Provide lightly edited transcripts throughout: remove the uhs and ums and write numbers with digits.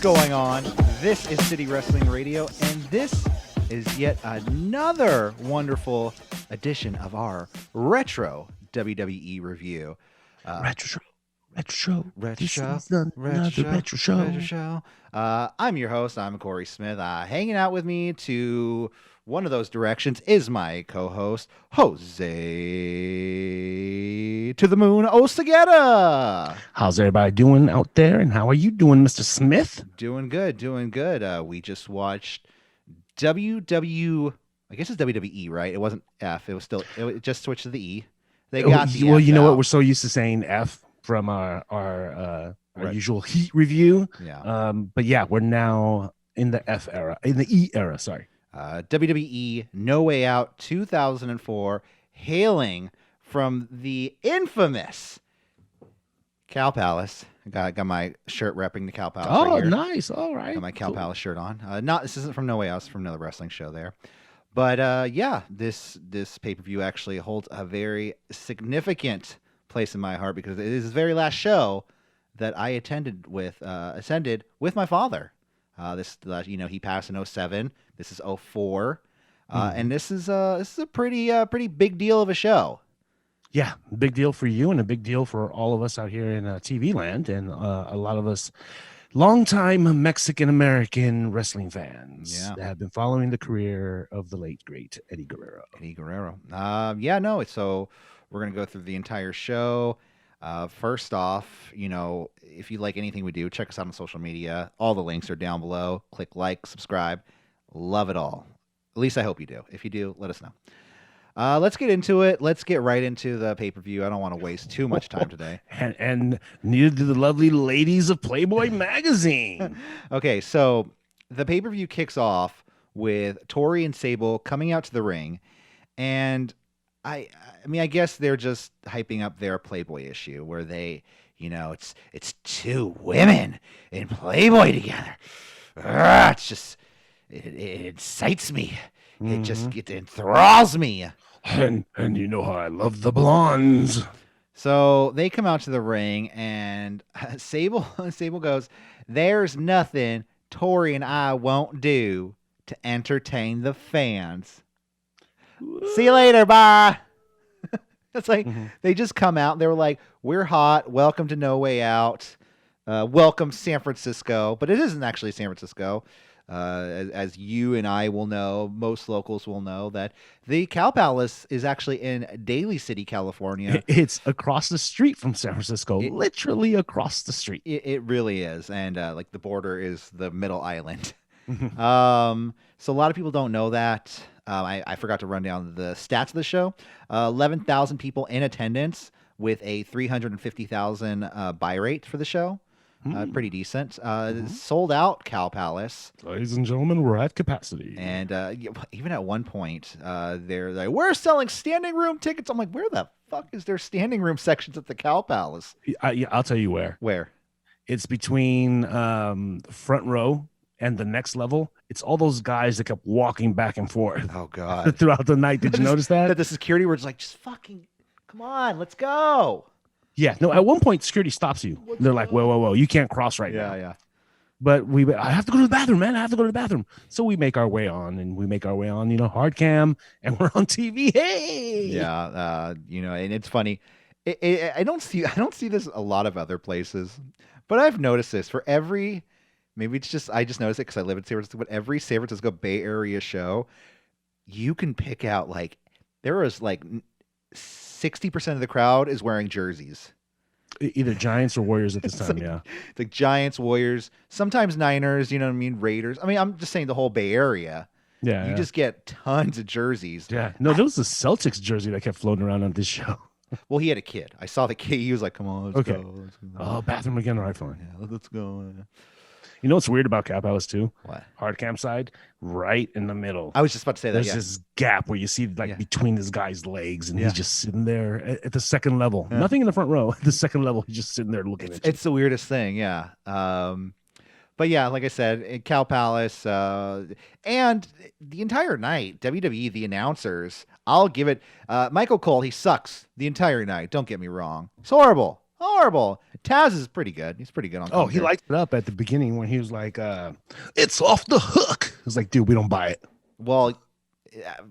going on? This is City Wrestling Radio, and this is yet another wonderful edition of our retro WWE review. Retro. This is another retro show. I'm your host. I'm Corey Smith. Hanging out with me to one of those directions is my co-host, Jose to the Moon Oseguera. How's everybody doing out there, and how are you doing, Mr. Smith? Doing good. We just watched WWE, right? It wasn't F. It just switched to the E. They got the well, F you know out. what? We're so used to saying F from our usual Heat review. Yeah. But yeah, we're now in the F era, in the E era. Sorry. WWE No Way Out 2004, hailing from the infamous Cow Palace. Got my shirt repping the Cow Palace. Oh, right here. Nice. All right. Got my Cow Palace shirt on. This isn't from No Way Out. It's from another wrestling show there. But yeah, this pay-per-view actually holds a very significant place in my heart because it is the very last show that I attended with my father. He passed in 2007. This is 2004. And this is a pretty big deal of a show. Yeah, big deal for you and a big deal for all of us out here in TV land, and a lot of us longtime Mexican-American wrestling fans that have been following the career of the late, great Eddie Guerrero. So we're going to go through the entire show. First off, if you like anything we do, check us out on social media. All the links are down below. Click like, subscribe. Love it all. At least I hope you do. If you do, let us know. Let's get into it. Let's get right into the pay-per-view. I don't want to waste too much time today. And neither do the lovely ladies of Playboy magazine. Okay, so the pay-per-view kicks off with Tori and Sable coming out to the ring, and I guess they're just hyping up their Playboy issue where they, it's two women in Playboy together. It's just, it excites me. It enthralls me. And you know how I love the blondes. So they come out to the ring, and Sable goes, "There's nothing Tori and I won't do to entertain the fans. See you later, bye." It's like they just come out. They were like, "We're hot. Welcome to No Way Out. Welcome San Francisco." But it isn't actually San Francisco. As you and I will know, most locals will know that the Cow Palace is actually in Daly City, California. It's across the street from San Francisco, literally across the street. It really is. And like the border is the middle island. So a lot of people don't know that. I forgot to run down the stats of the show. 11,000 people in attendance with a 350,000 buy rate for the show. Pretty decent. Sold out Cow Palace. Ladies and gentlemen, we're at capacity. And even at one point, they're like, "We're selling standing room tickets." I'm like, where the fuck is there standing room sections at the Cow Palace? I'll tell you where. Where? It's between the front row and the next level. It's all those guys that kept walking back and forth. Oh, God. Throughout the night. Did you notice that? That the security was like, just fucking, come on, let's go. Yeah, no, at one point, security stops you. They're like, whoa, you can't cross right now. Yeah. But I have to go to the bathroom, man. I have to go to the bathroom. So we make our way on, hard cam, and we're on TV. Hey! Yeah, and it's funny. I don't see this a lot of other places, but I've noticed this for every, maybe it's just, I just noticed it because I live in San Francisco, but every San Francisco Bay Area show, you can pick out, like, there was like 60% of the crowd is wearing jerseys. Either Giants or Warriors at this time, like, the Giants, Warriors, sometimes Niners, Raiders. I mean, I'm just saying the whole Bay Area. Yeah. You just get tons of jerseys. Yeah. No, there was a Celtics jersey that kept floating around on this show. Well, he had a kid. I saw the kid. He was like, "Come on, let's go. Oh, bathroom again. All right, fine. Yeah, let's go." You know what's weird about Cow Palace too? What? Hard cam side, right in the middle. I was just about to say that. There's this gap where you see between this guy's legs, and he's just sitting there at the second level. Yeah. Nothing in the front row. At the second level, he's just sitting there looking at you. It's the weirdest thing, yeah. But yeah, like I said, Cow Palace, and the entire night, WWE, the announcers, I'll give it. Michael Cole, he sucks the entire night. Don't get me wrong. It's horrible. Horrible. Taz is pretty good. He's pretty good on Oh, he commentary. liked it up at the beginning when he was like, it's off the hook. It was like, dude, we don't buy it. Well,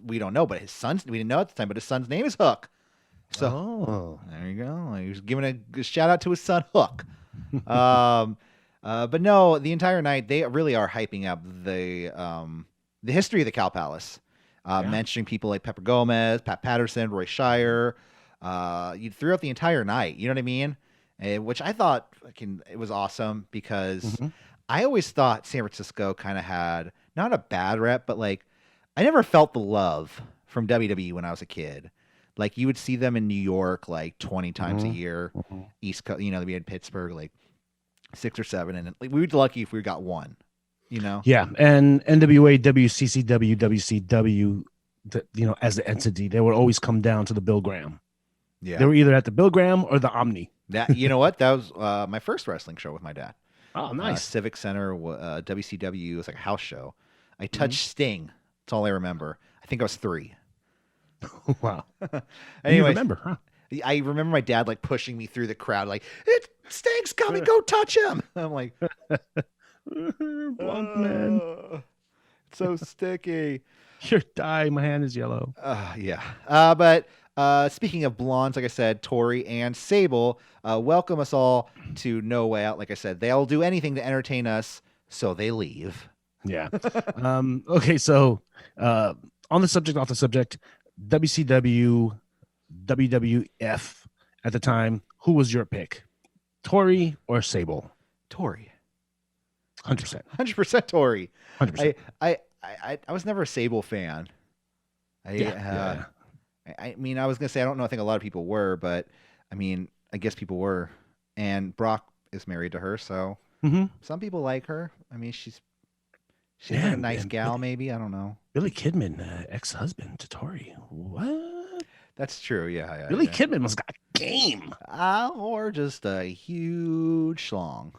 we don't know, but we didn't know at the time, but his son's name is Hook. So there you go. He was giving a shout out to his son Hook. But no, the entire night they really are hyping up the history of the Cow Palace, mentioning people like Pepper Gomez, Pat Patterson, Roy Shire, throughout the entire night. You know what I mean? Which I thought it was awesome because I always thought San Francisco kind of had not a bad rep, but like I never felt the love from WWE when I was a kid. Like you would see them in New York like 20 times a year. East Coast, we had Pittsburgh like 6 or 7, and like, we were lucky if we got one. Yeah, and NWA, WCCW, WCW, as the entity, they would always come down to the Bill Graham. Yeah, they were either at the Bill Graham or the Omni. That what? That was my first wrestling show with my dad. Oh, nice. Civic Center, WCW. It was like a house show. I touched Sting. That's all I remember. I think I was 3. Wow. Anyway, remember, huh? I remember my dad like pushing me through the crowd, like, Sting's coming, go touch him. I'm like, blunt man, it's so sticky. Your dye, my hand is yellow. Yeah. But speaking of blondes, like I said, Tori and Sable welcome us all to No Way Out. Like I said, they'll do anything to entertain us, so they leave. Yeah. Okay, so on the subject, off the subject, WCW, WWF at the time, who was your pick? Tori or Sable? Tori. 100%. 100% Tori. 100%. I was never a Sable fan. I mean, I was going to say, I don't know. I think a lot of people were, but I mean, I guess people were. And Brock is married to her, so some people like her. I mean, she's like a nice gal, maybe. I don't know. Billy Kidman, ex-husband to Tori. What? That's true. Yeah. Billy Kidman must got game. Or just a huge schlong.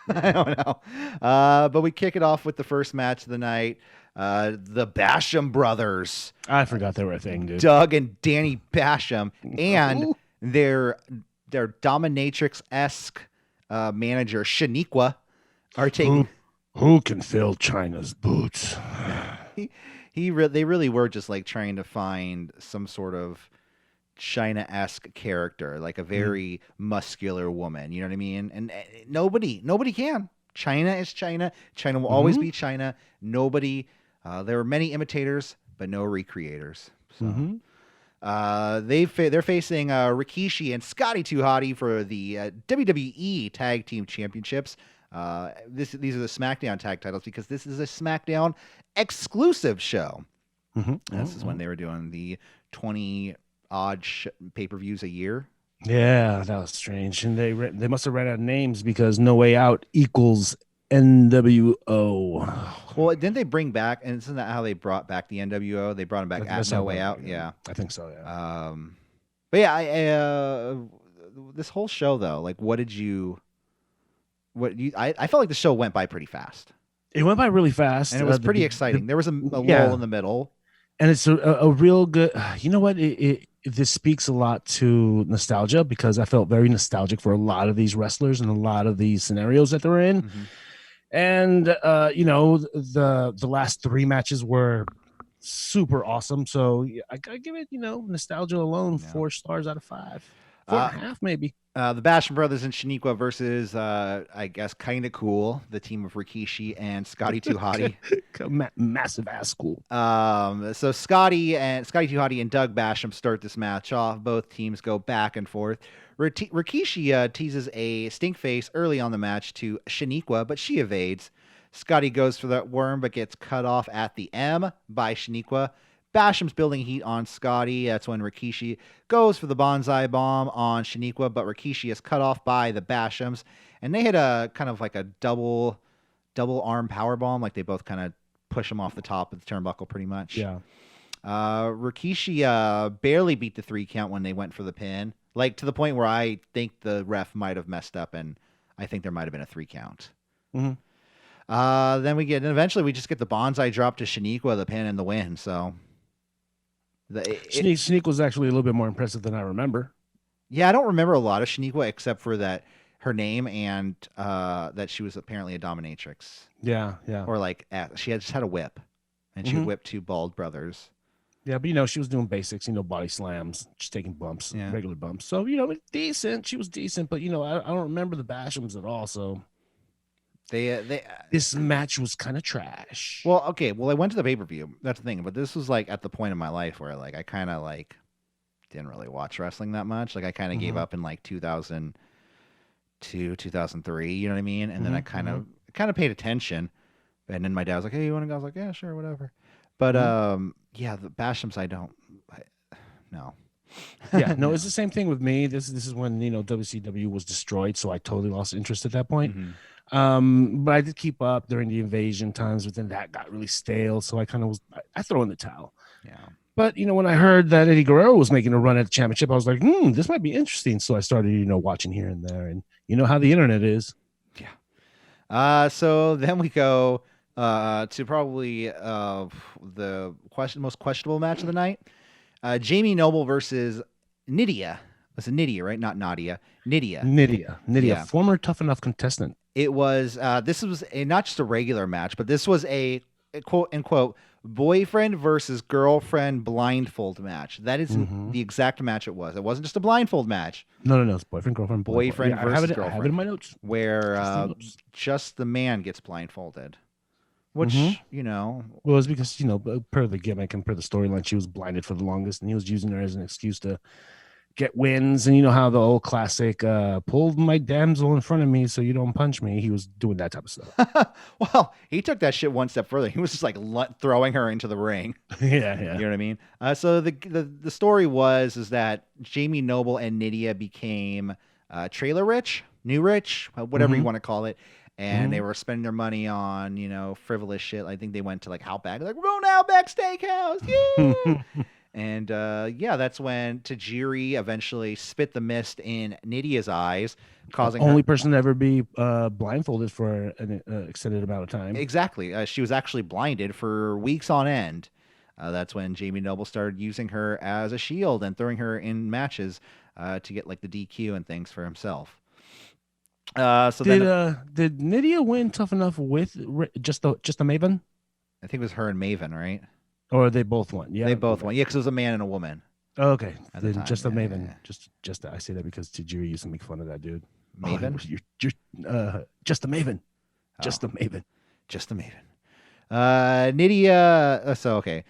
I don't know. But we kick it off with the first match of the night. The Basham brothers. I forgot they were a thing, dude. Doug and Danny Basham. And their dominatrix-esque manager, Shaniqua, are taking... Who can fill China's boots? They really were just like trying to find some sort of China-esque character, like a very muscular woman. You know what I mean? And nobody can. China is China. China will always be China. Nobody. There were many imitators, but no recreators. So they're facing Rikishi and Scotty Too Hotty for the WWE Tag Team Championships. These are the SmackDown tag titles because this is a SmackDown exclusive show. This is when they were doing the 20 odd pay-per-views a year. Yeah, that was strange. And they must have ran out of names because No Way Out equals NWO. Well, didn't they bring back, and isn't that how they brought back the NWO? They brought him back at No Way Out. Yeah, I think so. Yeah. But yeah, this whole show though, like, I felt like the show went by pretty fast. It went by really fast, and it was pretty exciting. There was a lull in the middle, and it's a real good. You know what? This speaks a lot to nostalgia because I felt very nostalgic for a lot of these wrestlers and a lot of these scenarios that they're in. And the last 3 matches were super awesome. So I give it, nostalgia alone, 4 stars out of 5. 4.5 maybe. The Basham brothers and Shaniqua versus, I guess, kind of cool, the team of Rikishi and Scotty Too Hotty. Massive ass cool. So Scotty Too Hotty and Doug Basham start this match off. Both teams go back and forth. Rikishi teases a stink face early on the match to Shaniqua, but she evades. Scotty goes for that worm, but gets cut off at the M by Shaniqua. Basham's building heat on Scotty. That's when Rikishi goes for the bonsai bomb on Shaniqua, but Rikishi is cut off by the Bashams, and they hit a kind of like a double arm power bomb, like they both kind of push him off the top of the turnbuckle pretty much. Yeah. Rikishi barely beat the 3 count when they went for the pin, like to the point where I think the ref might have messed up, and I think there might have been a 3 count. Then eventually we just get the bonsai drop to Shaniqua, the pin and the win. So. Sneak was actually a little bit more impressive than I remember. Yeah, I don't remember a lot of Shaniqua except for that her name and that she was apparently a dominatrix. Yeah, yeah. Or like she had just had a whip, and she would whip two bald brothers. Yeah, but she was doing basics, body slams, just taking bumps, regular bumps. So decent. She was decent, but I don't remember the Bashams at all. So this match was kind of trash. Well, okay. Well, I went to the pay-per-view. That's the thing. But this was like at the point in my life where like I kind of like didn't really watch wrestling that much. Like I kind of gave up in like 2002, 2003. You know what I mean? And then I kind of paid attention. And then my dad was like, "Hey, you want to go?" I was like, "Yeah, sure, whatever." But yeah, the Bashams, no. Yeah, no, it's the same thing with me. This is when WCW was destroyed, so I totally lost interest at that point. But I did keep up during the invasion times, but then that got really stale, so I kind of I throw in the towel. Yeah. But when I heard that Eddie Guerrero was making a run at the championship, I was like, this might be interesting. So I started watching here and there, and you know how the internet is. Yeah. So then we go to probably the most questionable match of the night. Jamie Noble versus Nidia. It's Nidia, right? Not Nadia. Nidia. Nidia, former Tough Enough contestant. It was. This was not just a regular match, but this was a quote unquote boyfriend versus girlfriend blindfold match. That is the exact match it was. It wasn't just a blindfold match. No. It's boyfriend, girlfriend, boyfriend yeah, versus girlfriend. I have it in my notes. Where just the man gets blindfolded. Which, Well, it's because, per the gimmick and per the storyline, she was blinded for the longest, and he was using her as an excuse to get wins. And you know how the old classic, pull my damsel in front of me so you don't punch me. He was doing that type of stuff. Well, he took that shit one step further. He was just like throwing her into the ring. Yeah. You know what I mean? So the story is that Jamie Noble and Nidia became trailer rich, new rich, whatever you want to call it. And they were spending their money on, frivolous shit. I think they went to like Outback, like, we're going to Outback Steakhouse. Yeah. And that's when Tajiri eventually spit the mist in Nidia's eyes, causing the only person to ever be blindfolded for an extended amount of time. Exactly. She was actually blinded for weeks on end. That's when Jamie Noble started using her as a shield and throwing her in matches to get like the DQ and things for himself. So did Nidia win Tough Enough with just the Maven? I think it was her and Maven, right? Or they both won? Yeah, they both won. Yeah, because it was a man and a woman. Oh, okay, then just the Maven. Yeah. Just I say that because Tajiri used to make fun of that dude. Maven, just the Maven, just the Maven, just the Maven. Nidia. So okay,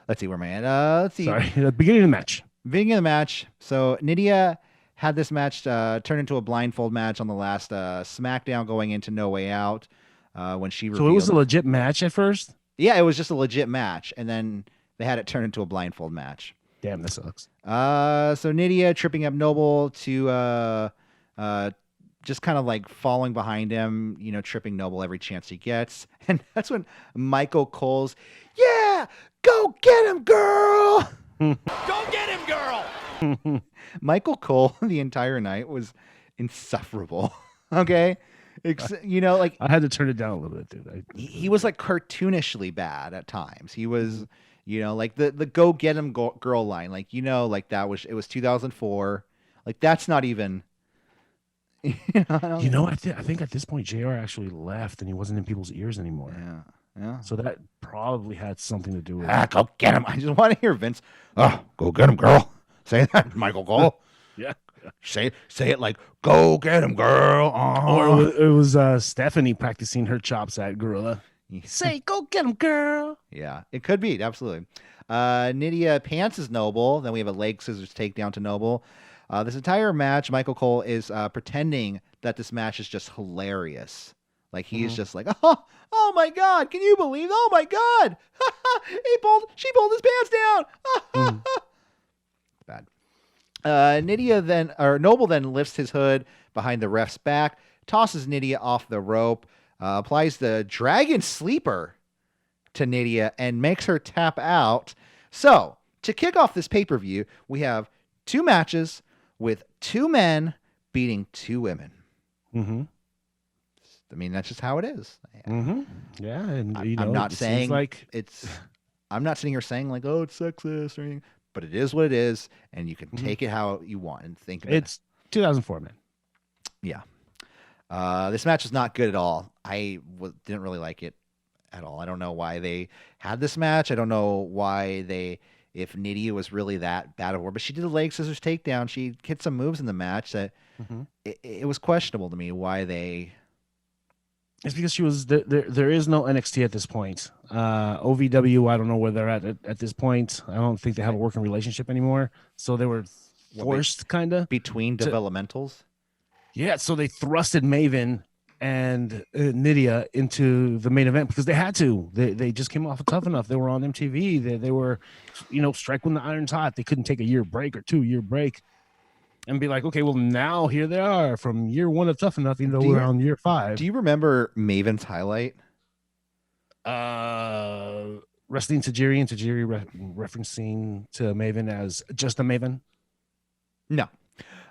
let's see where am I at. Let's see. Sorry, the beginning of the match. Beginning of the match. So Nidia had this match turn into a blindfold match on the last SmackDown going into No Way Out when she revealed. So it was a legit match at first? Yeah, it was just a legit match, and then they had it turn into a blindfold match. Damn, that sucks. So Nidia tripping up Noble to just kind of like falling behind him, tripping Noble every chance he gets. And that's when Michael Cole's, yeah, go get him, girl! Go get him, girl! Michael Cole the entire night was insufferable. Okay, like I had to turn it down a little bit, dude. He was like cartoonishly bad at times. He was, like the go get him girl line, like it was 2004. Like that's not even. I think at this point JR actually left and he wasn't in people's ears anymore. Yeah. So that probably had something to do with it. Go get him. I just want to hear Vince. Oh, go get him, girl. Say that, Michael Cole. Yeah. Say it like, go get him, girl. Or it was Stephanie practicing her chops at Gorilla. Say, go get him, girl. Yeah, it could be. Absolutely. Nidia pantses Noble. Then we have a leg scissors takedown to Noble. This entire match, Michael Cole is pretending that this match is just hilarious. Like he's just like, oh my God, can you believe? Oh my God, she pulled his pants down. Bad. Noble then lifts his hood behind the ref's back, tosses Nidia off the rope, applies the dragon sleeper to Nidia, and makes her tap out. So to kick off this pay-per-view, we have two matches with two men beating two women. Mm-hmm. I mean, that's just how it is. Mm-hmm. Yeah, and I'm not saying like it's. I'm not sitting here saying like, oh, it's sexist or anything. but it is what it is, and you can take it how you want and think of it. It's 2004, man. Yeah. This match was not good at all. Didn't really like it at all. I don't know why they had this match. I don't know why if Nidia was really that bad of her, but she did a leg scissors takedown. She hit some moves in the match that it was questionable to me why they. It's because she was there is no NXT at this point. OVW, I don't know where they're at this point. I don't think they have a working relationship anymore. So they were forced kind of between developmentals. Yeah, so they thrusted Maven and Nidia into the main event because they had to. They just came off of Tough Enough. They were on MTV. They were, strike when the iron's hot. They couldn't take a year break or 2-year break and be like, okay, well, now here they are from year 1 of Tough Enough, we're on year 5. Do you remember Maven's highlight? Wrestling Tajiri and Tajiri referencing to Maven as just a Maven? No.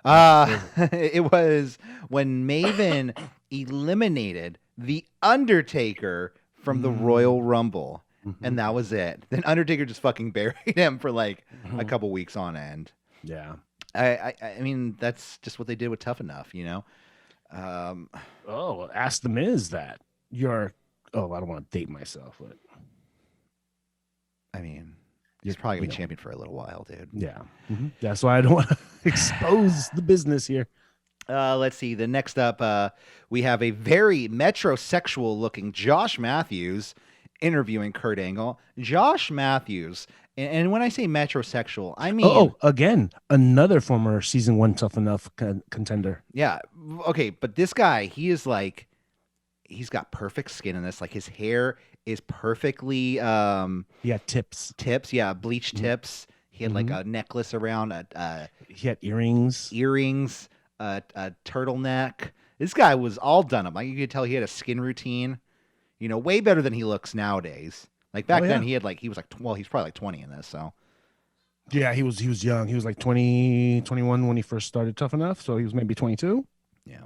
It was when Maven eliminated The Undertaker from the Royal Rumble, and that was it. Then Undertaker just fucking buried him for like a couple weeks on end. Yeah. I mean, that's just what they did with Tough Enough, Ask the Miz that. I don't want to date myself, but I mean, he's probably gonna be champion for a little while, dude. Yeah. That's why I don't want to expose the business here. Let's see. The next up, we have a very metrosexual looking Josh Matthews interviewing Kurt Angle. Josh Matthews, and when I say metrosexual, I mean again, another former season 1 Tough Enough contender. Yeah. Okay, but this guy, he's got perfect skin in this. Like his hair is perfectly tips. Yeah, bleached tips. He had like a necklace around he had earrings, a turtleneck. This guy was all done up. Like you could tell he had a skin routine, way better than he looks nowadays. Like back then he was he's probably like 20 in this, so. Yeah, he was young. He was like 20, 21 when he first started Tough Enough, so he was maybe 22. Yeah.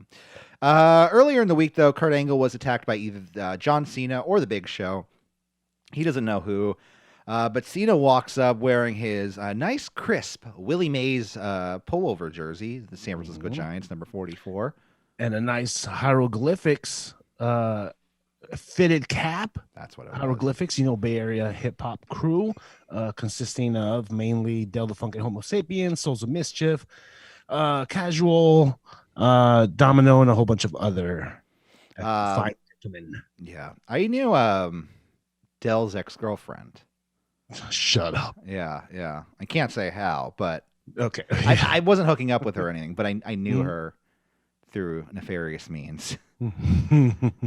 Earlier in the week, though, Kurt Angle was attacked by either John Cena or The Big Show. He doesn't know who. But Cena walks up wearing his nice, crisp Willie Mays pullover jersey, the San Francisco Giants, number 44. And a nice hieroglyphics fitted cap. That's what it hieroglyphics, was. Bay Area hip-hop crew consisting of mainly Del the Funkin' Homo Sapiens, Souls of Mischief, Casual, Domino, and a whole bunch of other fine gentlemen. Yeah. I knew Del's ex-girlfriend. Shut up. Yeah. I can't say how, but okay. I wasn't hooking up with her or anything, but I knew her through nefarious means. All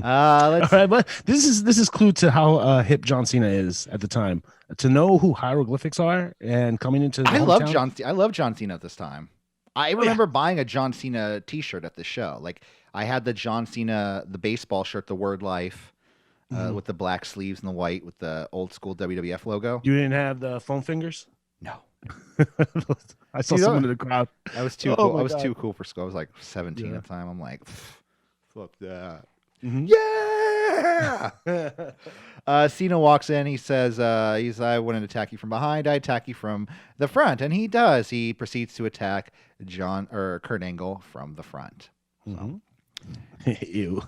right, but this is clue to how hip John Cena is at the time. To know who hieroglyphics are and coming into the I love John Cena at this time. I remember buying a John Cena t-shirt at the show. Like I had the John Cena, the baseball shirt, the word life, with the black sleeves and the white with the old school WWF logo. You didn't have the foam fingers? No. I saw someone in the crowd. I was too cool. I was too cool for school. I was like 17 at the time. I'm like, fuck that. Yeah. Cena walks in. He says, I wouldn't attack you from behind. I attack you from the front. And he does. He proceeds to attack Kurt Angle from the front. So. Ew.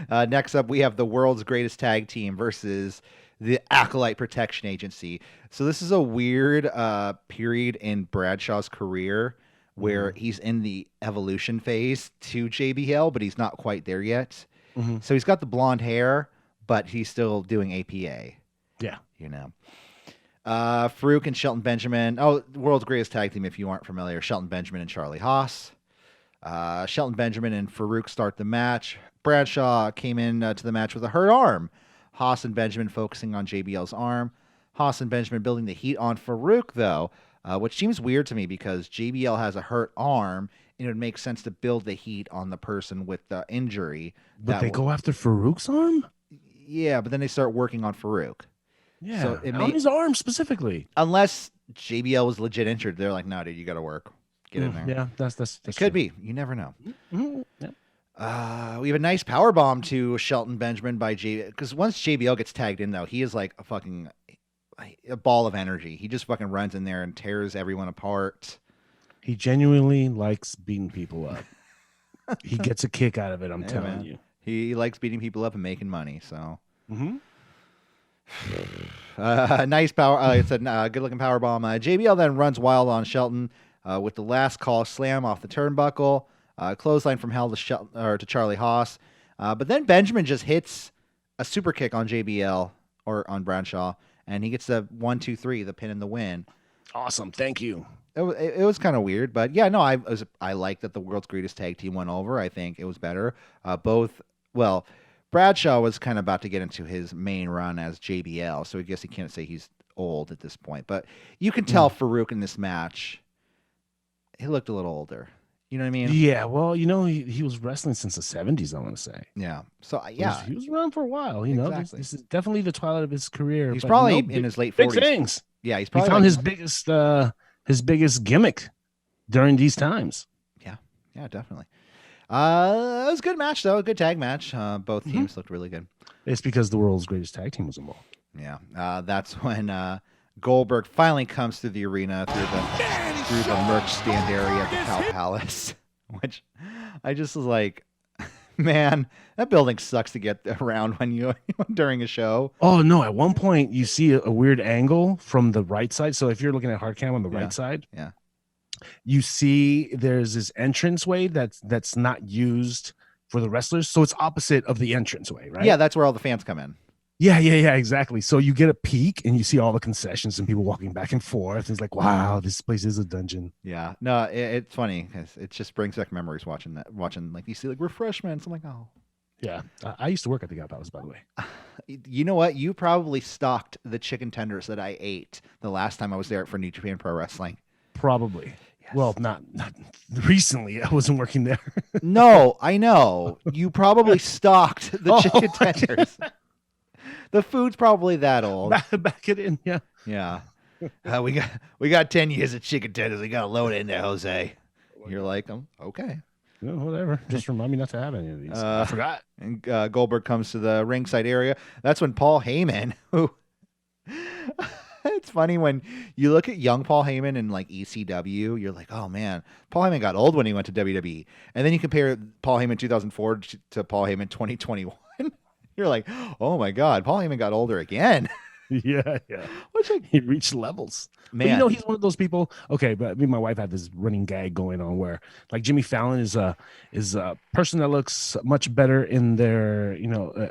Next up, we have the world's greatest tag team versus the Acolyte Protection Agency. So this is a weird period in Bradshaw's career where he's in the evolution phase to JBL, but he's not quite there yet. So he's got the blonde hair, but he's still doing APA. Yeah. Farouk and Shelton Benjamin. Oh, world's greatest tag team, if you aren't familiar. Shelton Benjamin and Charlie Haas. Shelton Benjamin and Farouk start the match. Bradshaw came in to the match with a hurt arm. Haas and Benjamin focusing on JBL's arm. Haas and Benjamin building the heat on Farouk, though, which seems weird to me because JBL has a hurt arm, and it would make sense to build the heat on the person with the injury. But they go after Farouk's arm? Yeah, but then they start working on Farouk. Yeah, so on his arm specifically. Unless JBL was legit injured. They're like, no, dude, you got to work. Get in there. Yeah, that's it could be. You never know. Yeah. We have a nice power bomb to Shelton Benjamin by JBL, because once JBL gets tagged in, though, he is like a fucking a ball of energy. He just fucking runs in there and tears everyone apart. He genuinely likes beating people up. He gets a kick out of it, I'm telling you. He likes beating people up and making money, so. Mm-hmm. Nice power. It's a good-looking power bomb. JBL then runs wild on Shelton with the last call slam off the turnbuckle. Clothesline from hell to Charlie Haas. But then Benjamin just hits a super kick on JBL or on Bradshaw, and he gets the 1-2-3, the pin and the win. Awesome. Thank you. It was kind of weird, but yeah, no, I like that the world's greatest tag team went over. I think it was better. Bradshaw was kind of about to get into his main run as JBL, so I guess he can't say he's old at this point. But you can tell Farouk in this match, he looked a little older. You know what I mean? Yeah, well, he was wrestling since the 70s, I want to say. Yeah. So, yeah. He was around for a while. Exactly. This is definitely the twilight of his career. He's probably in his late 40s. Big things. Yeah, he's probably found his biggest gimmick during these times. Yeah, definitely. It was a good match, though. A good tag match. Both teams looked really good. It's because the world's greatest tag team was involved. Yeah. That's when Goldberg finally comes through the arena through the merch stand area of the Cow Palace, which I just was like, man, that building sucks to get around when you during a show. Oh no! At one point, you see a weird angle from the right side. So if you're looking at hard cam on the right side, you see there's this entranceway that's not used for the wrestlers. So it's opposite of the entranceway, right? Yeah, that's where all the fans come in. Yeah, exactly. So you get a peek and you see all the concessions and people walking back and forth. It's like, wow, this place is a dungeon. Yeah, no, it's funny because it just brings back memories watching like you see like refreshments. I'm like, oh, yeah. I used to work at the Cow Palace, by the way. You know what? You probably stocked the chicken tenders that I ate the last time I was there for New Japan Pro Wrestling. Probably. Yes. Well, not recently. I wasn't working there. No, I know. You probably stocked the chicken tenders. The food's probably that old. Back it in, yeah. Yeah. We got 10 years of chicken tenders. We got to load it in there, Jose. You're like, okay. No, whatever. Just remind me not to have any of these. I forgot. And Goldberg comes to the ringside area. That's when Paul Heyman, who... It's funny when you look at young Paul Heyman in like ECW, you're like, oh man, Paul Heyman got old when he went to WWE. And then you compare Paul Heyman 2004 to Paul Heyman 2021. You're like, oh my God, Paul Heyman got older again. Yeah. He reached levels. Man, but he's one of those people. Okay, but me and my wife had this running gag going on where, like, Jimmy Fallon is a person that looks much better in their,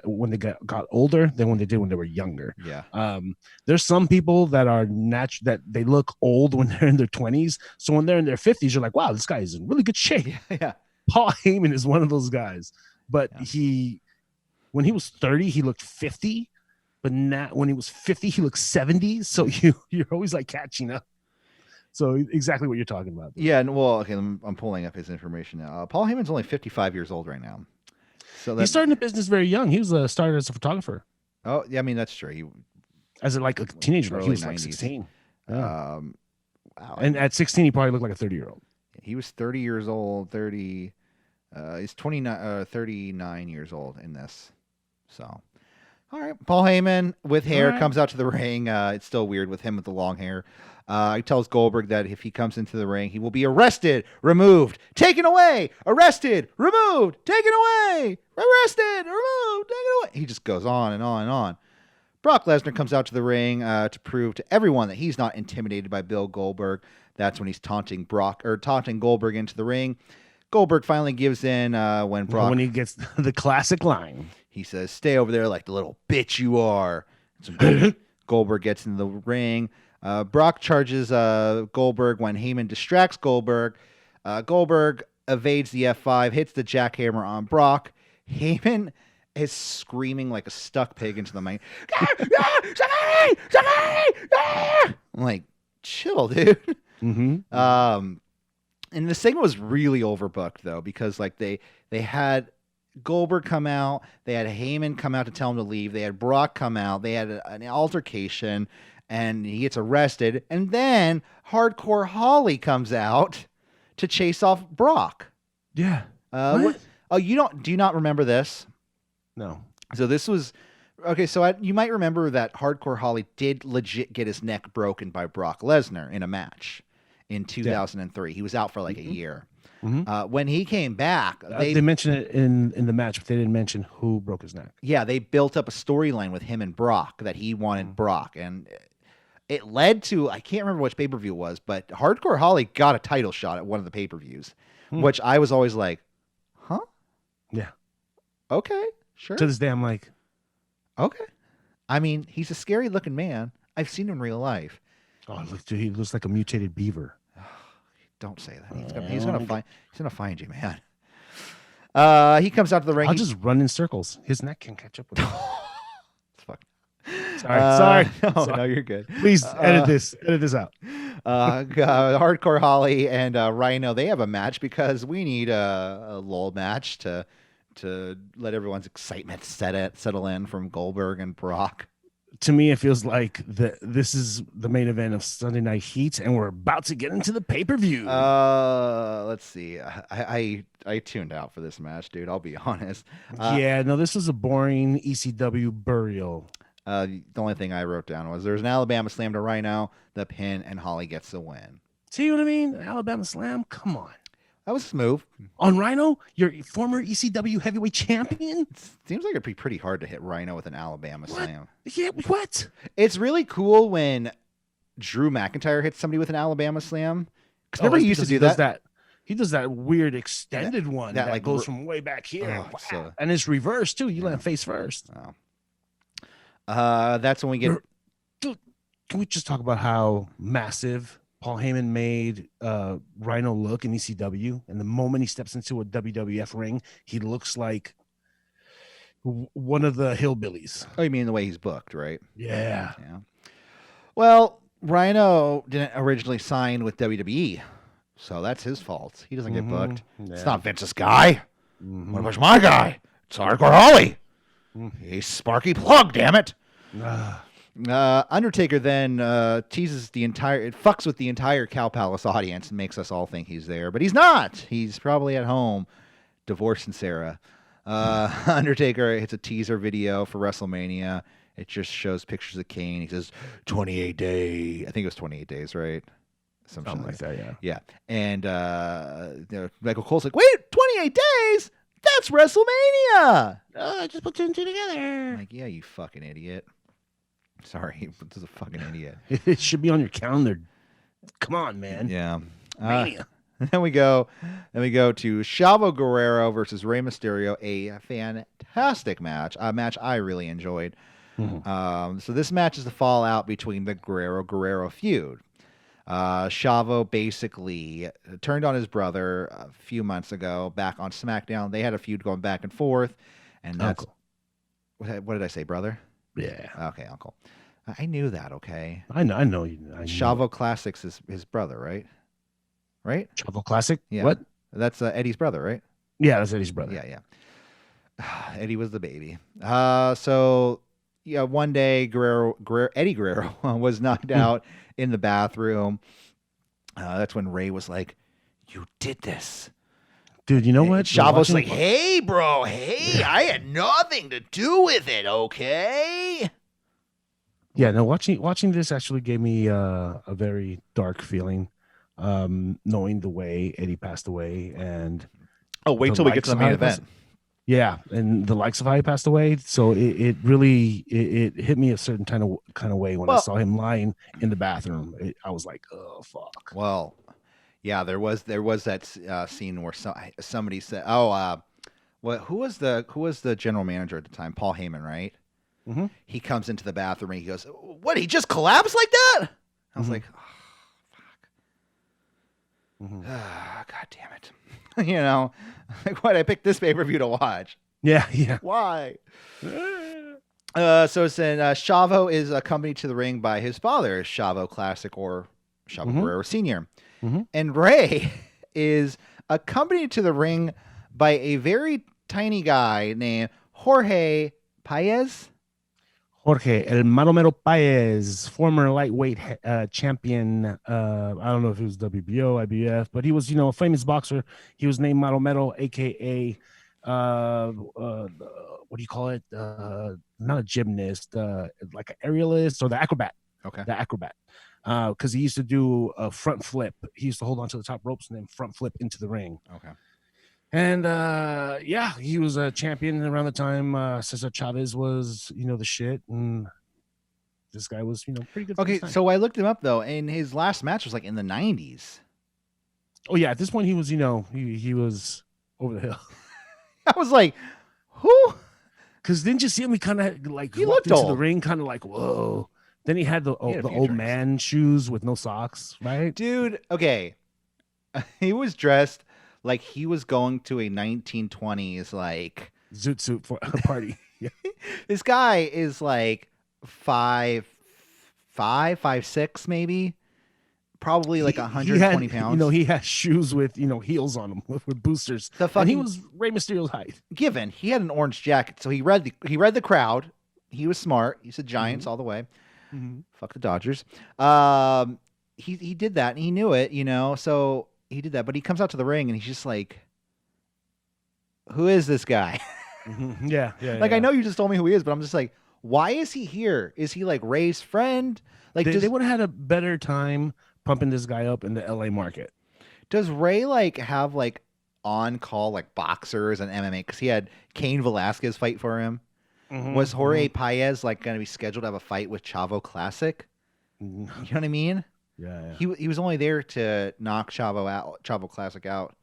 when they got older than when they did when they were younger. Yeah. There's some people that are that they look old when they're in their 20s. So when they're in their 50s, you're like, wow, this guy is in really good shape. Yeah. Paul Heyman is one of those guys, but when he was 30, he looked 50. But now, when he was 50, he looked 70. So you're always like catching up. So exactly what you're talking about. Yeah, and okay, I'm pulling up his information now. Paul Heyman's only 55 years old right now. So he started the business very young. He was started as a photographer. Oh, yeah, I mean that's true. He as a teenager, early he was 90s. like 16. Yeah. Wow. And at 16, he probably looked like a 30-year-old. He was 30 years old. He's 39 years old in this. So. All right, Paul Heyman with hair comes out to the ring. It's still weird with him with the long hair. He tells Goldberg that if he comes into the ring, he will be arrested, removed, taken away, arrested, removed, taken away, arrested, removed, taken away. He just goes on and on and on. Brock Lesnar comes out to the ring to prove to everyone that he's not intimidated by Bill Goldberg. That's when he's taunting Goldberg into the ring. Goldberg finally gives in when he gets the classic line. He says, stay over there like the little bitch you are. So Goldberg gets in the ring. Brock charges Goldberg when Heyman distracts Goldberg. Goldberg evades the F5, hits the jackhammer on Brock. Heyman is screaming like a stuck pig into the mic. I'm like, chill, dude. Mm-hmm. And the segment was really overbooked, though, because like they had Goldberg come out, they had Heyman come out to tell him to leave, they had Brock come out, they had an altercation, and he gets arrested, and then Hardcore Holly comes out to chase off Brock. Yeah. What? Oh, do you not remember this? No. So this was Okay, so you might remember that Hardcore Holly did legit get his neck broken by Brock Lesnar in a match in 2003. He was out for like a year. When he came back, they mentioned it in the match, but they didn't mention who broke his neck. Yeah, they built up a storyline with him and Brock that he wanted Brock, and it led to, I can't remember which pay-per-view it was, but Hardcore Holly got a title shot at one of the pay-per-views, which I was always like, huh? Yeah. Okay, sure. To this day, I'm like, okay. I mean, he's a scary-looking man. I've seen him in real life. Oh, he looks like a mutated beaver. Don't say that. He's gonna find you, man. He comes out to the ring. I'll just run in circles. His neck can catch up with him. It's fucking... Sorry. No, you're good. Please edit this out. Hardcore Holly and Rhyno, they have a match because we need a lull match to let everyone's excitement settle in from Goldberg and Brock. To me, it feels like this is the main event of Sunday Night Heat, and we're about to get into the pay-per-view. Let's see. I tuned out for this match, dude. I'll be honest. This was a boring ECW burial. The only thing I wrote down was there's an Alabama Slam to Rhyno, the pin, and Holly gets the win. See what I mean? Alabama Slam? Come on. That was smooth. On Rhyno, your former ECW heavyweight champion? Seems like it'd be pretty hard to hit Rhyno with an Alabama Slam. Yeah, what? It's really cool when Drew McIntyre hits somebody with an Alabama Slam. Because remember he used to do that? He does that weird extended one that like goes from way back here. And it's reversed, too. You land face first. That's when we get... Dude, can we just talk about how massive Paul Heyman made Rhyno look in ECW, and the moment he steps into a WWF ring, he looks like one of the hillbillies. Oh, you mean the way he's booked, right? Yeah. Well, Rhyno didn't originally sign with WWE, so that's his fault. He doesn't get booked. Yeah. It's not Vince's guy. What about my guy? It's Hardcore Holly. He's Sparky Plug, damn it. Undertaker then teases fucks with the entire Cow Palace audience and makes us all think he's there, but he's not. He's probably at home divorcing Sarah. Undertaker hits a teaser video for WrestleMania. It just shows pictures of Kane. He says 28 days. I think it was 28 days, right? Something like that, yeah. Yeah. And Michael Cole's like, wait, 28 days? That's WrestleMania. I just put two and two together. I'm like, yeah, you fucking idiot. Sorry, this is a fucking idiot. It should be on your calendar. Come on, man. Yeah. Then we go to Chavo Guerrero versus Rey Mysterio, a fantastic match, a match I really enjoyed. So this match is the fallout between the Guerrero feud. Chavo basically turned on his brother a few months ago back on SmackDown. They had a feud going back and forth, and that's what did I say, brother? Yeah. Okay, uncle. I knew that. Okay. I know you. Chavo Classics is his brother, right? Right. Chavo Classic. Yeah. What? That's Eddie's brother, right? Yeah, that's Eddie's brother. Yeah. Eddie was the baby. So one day Eddie Guerrero was knocked out in the bathroom. That's when Ray was like, "You did this." Dude, you know what? Chavo's like, hey, bro, I had nothing to do with it, okay? Yeah, no, watching this actually gave me a very dark feeling, knowing the way Eddie passed away. And wait till we get to the main event. Yeah, and the likes of how he passed away. So it really hit me a certain kind of way when I saw him lying in the bathroom. I was like, oh, fuck. Well... Yeah, there was that scene where somebody said, who was the general manager at the time? Paul Heyman, right? Mm-hmm. He comes into the bathroom and he goes, "What? He just collapsed like that?" I was like, "Oh, fuck! God damn it!" Like, why'd I pick this pay-per-view to watch? Yeah. Why? So it's Chavo is accompanied to the ring by his father, Chavo Classic or Chavo Guerrero Sr. And Ray is accompanied to the ring by a very tiny guy named Jorge Paez. Jorge, El Mero Mero Paez, former lightweight champion. I don't know if it was WBO, IBF, but he was, a famous boxer. He was named Mero Mero, a.k.a. what do you call it? Not a gymnast, like an aerialist or the acrobat. Okay. The acrobat. Because he used to do a front flip. He used to hold onto the top ropes and then front flip into the ring. Okay. And yeah, he was a champion around the time Cesar Chavez was, the shit. And this guy was, pretty good. Okay, so I looked him up though, and his last match was like in the 90s. Oh yeah, at this point he was, he was over the hill. I was like, who? Because didn't you see him? He kind of like he walked looked into old. the ring, kind of like whoa. Then he had the old man shoes with no socks, right? Dude, okay. He was dressed like he was going to a 1920s like zoot suit for a party. Yeah. This guy is like 5'6" maybe. Probably like 120 pounds. He has shoes with, heels on them with boosters. And he was Rey Mysterio's height. Given he had an orange jacket, so he read the crowd. He was smart. He said Giants all the way. Mm-hmm. Fuck the Dodgers. He did that and he knew it, so he did that. But he comes out to the ring and he's just like, who is this guy? Mm-hmm. Yeah. Like, I know you just told me who he is, but I'm just like, why is he here? Is he like Ray's friend? Like, they would have had a better time pumping this guy up in the LA market. Does Ray like have like on call like boxers and MMA? Because he had Cain Velasquez fight for him. Mm-hmm. Was Jorge Paez like going to be scheduled to have a fight with Chavo Classic? You know what I mean? Yeah. He was only there to knock Chavo Classic out.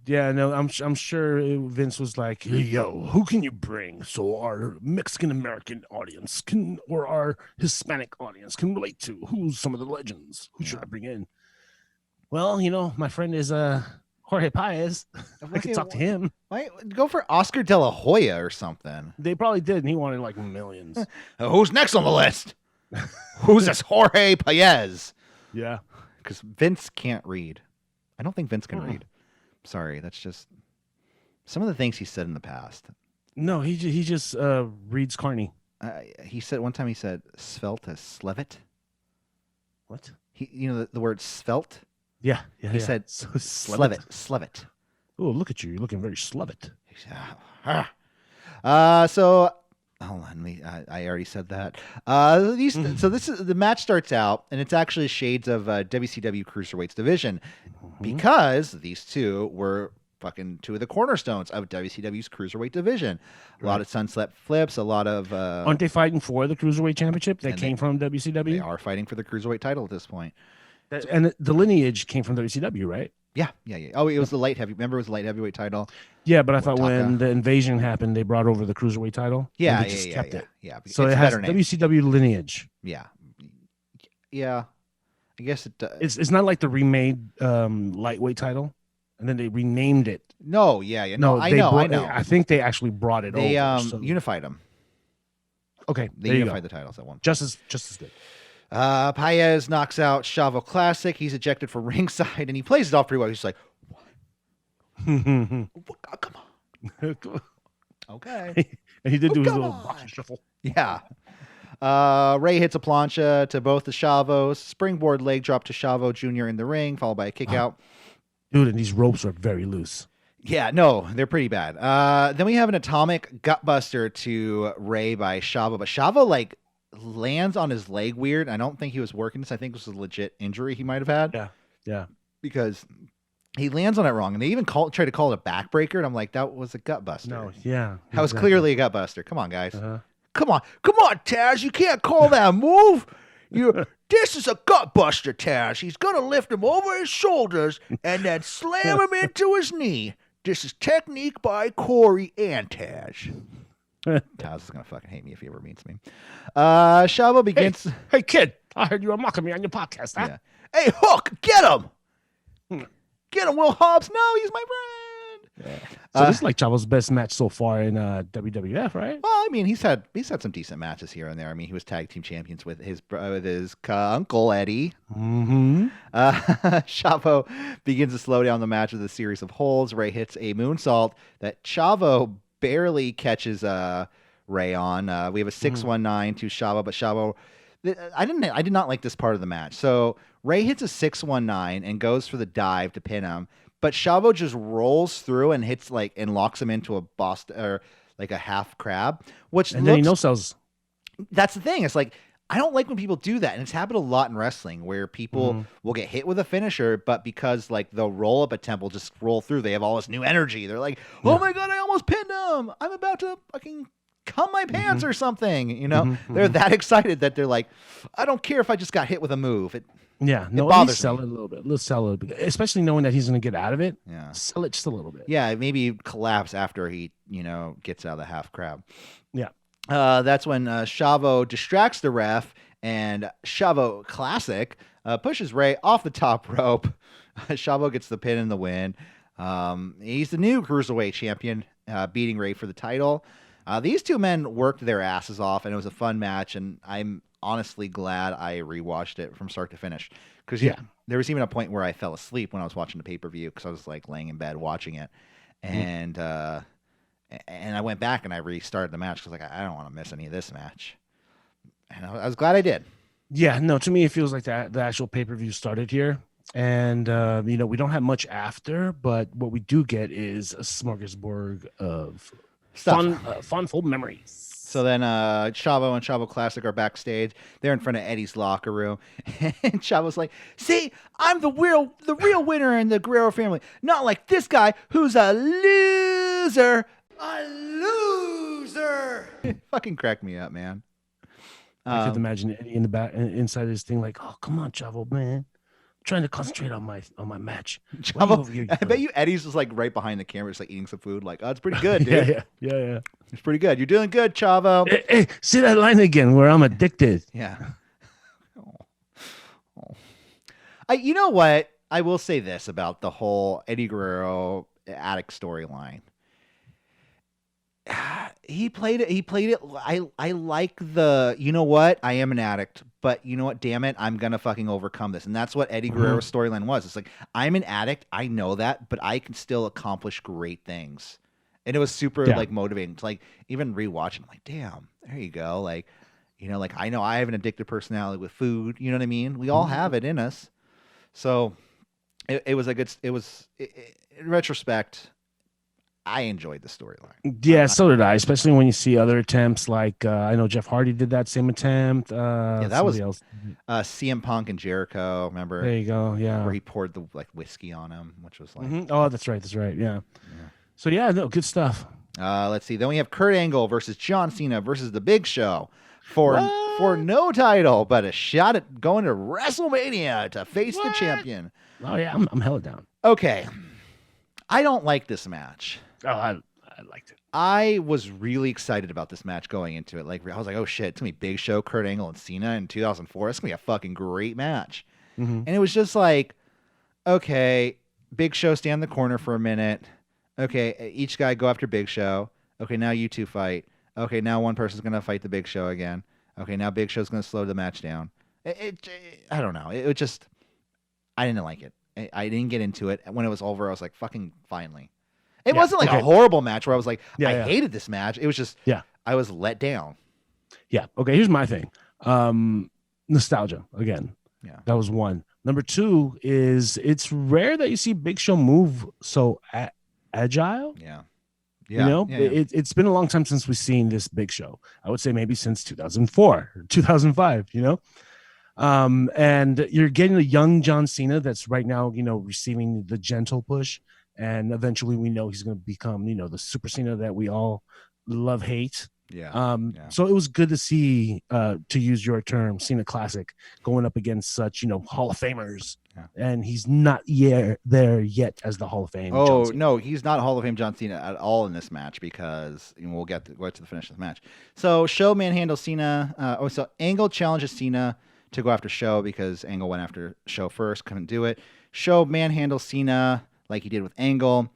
Yeah, no, I'm sure Vince was like, hey, yo, who can you bring so our Mexican American audience or our Hispanic audience can relate to? Who's some of the legends? Who should I bring in? Well, my friend is Jorge Paez. I could talk to him. Why go for Oscar De La Hoya or something? They probably did, and he wanted like millions. Who's next on the list? Who's this Jorge Paez? Yeah, because Vince can't read. I don't think Vince can read. Sorry, that's just some of the things he said in the past. No, he just reads Carney. He said one time svelte as slevet. What? The word svelte. Yeah. He said slevet. Oh, look at you! You're looking very slevet. So hold on, I already said that. So this is the match starts out, and it's actually shades of WCW Cruiserweights division, because these two were fucking two of the cornerstones of WCW's Cruiserweight division. A lot of sunset flips, a lot of. Aren't they fighting for the Cruiserweight Championship that came from WCW? They are fighting for the Cruiserweight title at this point. And the lineage came from WCW, right? Yeah. Oh, it was the light heavy. Remember, it was the light heavyweight title. Yeah, but I thought when the invasion happened, they brought over the Cruiserweight title. Yeah, they just kept it. Yeah, so it has WCW lineage. Yeah. I guess it does. It's not like the remade lightweight title, and then they renamed it. No, No, I know. I think they actually brought it over. They unified them. Okay, they unified the titles at one point. Just as good. Paez knocks out Chavo Classic. He's ejected from ringside, and he plays it off pretty well. He's just like, what? Come on. Okay. And he did do his little boxing shuffle. Yeah. Ray hits a plancha to both the Chavos. Springboard leg drop to Chavo Jr. in the ring, followed by a kick out. Dude, and these ropes are very loose. Yeah, no, they're pretty bad. Then we have an atomic gutbuster to Ray by Chavo, but Chavo lands on his leg weird. I don't think he was working this. I think this was a legit injury he might have had. Yeah. Because he lands on it wrong, and they even try to call it a backbreaker, and I'm like, that was a gutbuster. No, yeah. That was clearly a gutbuster. Come on, guys. Come on, Taz. You can't call that move. This is a gutbuster, Taz. He's gonna lift him over his shoulders and then slam him into his knee. This is technique by Korey and Taz. Taz is gonna fucking hate me if he ever meets me. Chavo begins. Hey, kid! I heard you were mocking me on your podcast. Huh? Yeah. Hey, Hook, get him! Get him, Will Hobbs. No, he's my friend. Yeah. So this is like Chavo's best match so far in WWF, right? Well, I mean, he's had some decent matches here and there. I mean, he was tag team champions with his uncle Eddie. Mm-hmm. Chavo begins to slow down the match with a series of holds. Ray hits a moonsault that Chavo barely catches Ray on. We have a 619 to Chavo, but Chavo, I did not like this part of the match. So Ray hits a 619 and goes for the dive to pin him, but Chavo just rolls through and hits and locks him into a Boston or like a half crab, then he no-sells. That's the thing. It's like, I don't like when people do that. And it's happened a lot in wrestling where people will get hit with a finisher, but because they'll roll up a temple, just roll through, they have all this new energy. They're like, oh my God, I almost pinned him. I'm about to fucking cum my pants or something. You know, they're that excited that they're like, I don't care if I just got hit with a move. It bothers sell it a little bit. Let's sell it, especially knowing that he's going to get out of it. Yeah. Sell it just a little bit. Yeah. Maybe collapse after he, gets out of the half crab. Yeah. That's when Chavo distracts the ref, and Chavo Classic pushes Ray off the top rope. Chavo gets the pin and the win. He's the new Cruiserweight champion, beating Ray for the title. These two men worked their asses off, and it was a fun match, and I'm honestly glad I rewatched it from start to finish. Because there was even a point where I fell asleep when I was watching the pay-per-view because I was laying in bed watching it. And I went back and I restarted the match because I don't want to miss any of this match. And I was glad I did. Yeah, no, to me it feels like that the actual pay-per-view started here. And we don't have much after, but what we do get is a smorgasbord of fun-filled memories. So then Chavo and Chavo Classic are backstage. They're in front of Eddie's locker room. And Chavo's like, see, I'm the real winner in the Guerrero family. Not like this guy who's a loser. A loser. It fucking cracked me up, man. I could imagine Eddie in the back, inside his thing, like, oh, come on, Chavo, man. I'm trying to concentrate on my match. Chavo, I bet you Eddie's just right behind the camera, just eating some food. Like, oh, it's pretty good, dude. Yeah. It's pretty good. You're doing good, Chavo. Hey, say that line again where I'm addicted. Yeah. You know what? I will say this about the whole Eddie Guerrero addict storyline. He played it. I like the, you know what? I am an addict, but you know what? Damn it. I'm going to fucking overcome this. And that's what Eddie Guerrero's storyline was. It's like, I'm an addict. I know that, but I can still accomplish great things. And it was super motivating. It's like, even rewatching, I'm like, damn, there you go. I know I have an addictive personality with food. You know what I mean? We all have it in us. So it was in retrospect, I enjoyed the storyline. Yeah, so did I, especially when you see other attempts. Like I know Jeff Hardy did that same attempt. That was CM Punk and Jericho. Remember? There you go. Yeah, where he poured the whiskey on him, which was like, oh, that's right. Yeah. So no, good stuff. Let's see. Then we have Kurt Angle versus John Cena versus The Big Show for no title, but a shot at going to WrestleMania to face the champion. Oh yeah, I'm hella down. Okay, I don't like this match. Oh, I liked it. I was really excited about this match going into it. I was like, oh shit, it's gonna be Big Show, Kurt Angle, and Cena in 2004. It's gonna be a fucking great match. And it was just like, okay, Big Show stand in the corner for a minute. Okay, each guy go after Big Show. Okay, now you two fight. Okay, now one person's gonna fight the Big Show again. Okay, now Big Show's gonna slow the match down. I don't know. It just, I didn't like it. I didn't get into it. When it was over, I was like, fucking finally. It wasn't a horrible match where I was like, I hated this match. It was just, I was let down. Yeah. Okay. Here's my thing. Nostalgia again. Yeah. That was one. Number two is it's rare that you see Big Show move so agile. Yeah. It's been a long time since we've seen this Big Show. I would say maybe since 2004 or 2005, and you're getting a young John Cena that's right now, receiving the gentle push. And eventually we know he's going to become, the Super Cena that we all love, hate. Yeah. So it was good to see, to use your term, Cena Classic going up against such, Hall of Famers. Yeah. And he's not there yet as the Hall of Fame. Oh, no, he's not Hall of Fame John Cena at all in this match because we'll get to the finish of the match. So Show manhandles Cena. So Angle challenges Cena to go after Show because Angle went after Show first, couldn't do it. Show manhandles Cena like he did with Angle.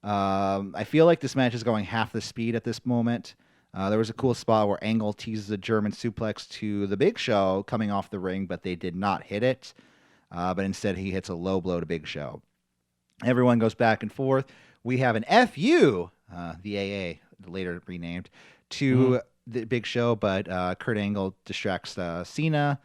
I feel like this match is going half the speed at this moment. There was a cool spot where Angle teases a German suplex to the Big Show coming off the ring, but they did not hit it. But instead he hits a low blow to Big Show. Everyone goes back and forth. We have an FU, the AA, later renamed, to the Big Show, but Kurt Angle distracts Cena.